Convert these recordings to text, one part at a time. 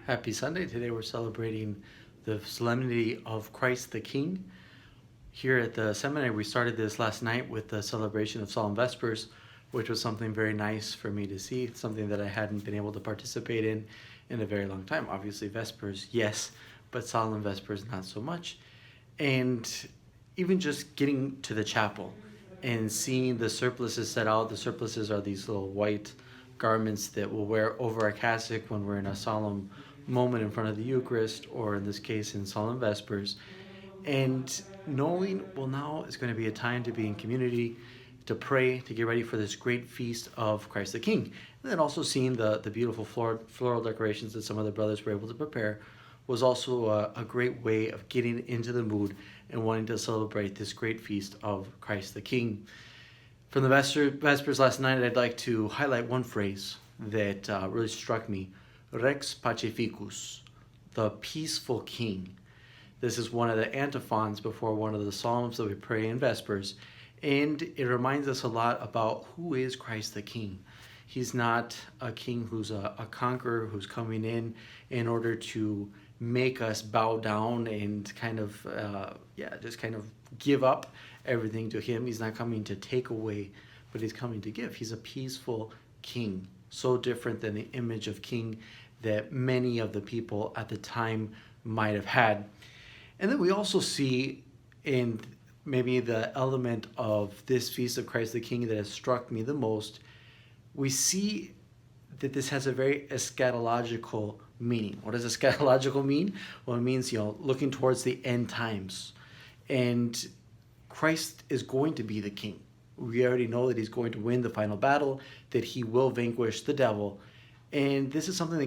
Happy Sunday. Today we're celebrating the solemnity of Christ the King. Here at the seminary, we started this last night with the celebration of solemn Vespers, which was something very nice for me to see, something that I hadn't been able to participate in a very long time. Obviously, Vespers, yes, but solemn Vespers, not so much. And even just getting to the chapel and seeing the surplices set out. The surplices are these little white garments that we'll wear over a cassock when we're in a solemn moment in front of the Eucharist, or in this case in solemn Vespers. And knowing, well, now is going to be a time to be in community, to pray, to get ready for this great feast of Christ the King. And then also seeing the beautiful floral decorations that some of the brothers were able to prepare was also a great way of getting into the mood and wanting to celebrate this great feast of Christ the King. From the Vespers last night, I'd like to highlight one phrase that really struck me. Rex Pacificus, the peaceful King. This is one of the antiphons before one of the psalms that we pray in Vespers, and it reminds us a lot about who is Christ the King. He's not a king who's a conqueror who's coming in order to make us bow down and just kind of give up everything to him. He's not coming to take away, but he's coming to give. He's a peaceful king, so different than the image of king that many of the people at the time might have had. And then we also see in maybe the element of this feast of Christ the King that has struck me the most, we see that this has a very eschatological meaning. What does eschatological mean? Well, it means, looking towards the end times. And Christ is going to be the king. We already know that he's going to win the final battle, that he will vanquish the devil. And this is something that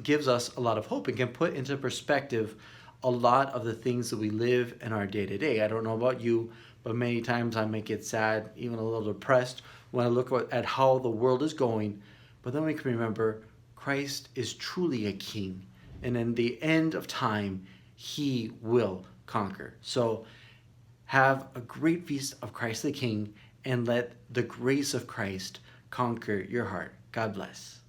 gives us a lot of hope and can put into perspective a lot of the things that we live in our day-to-day. I don't know about you, but many times I might get sad, even a little depressed when I look at how the world is going. But then we can remember Christ is truly a king. And in the end of time, he will conquer. So have a great feast of Christ the King and let the grace of Christ conquer your heart. God bless.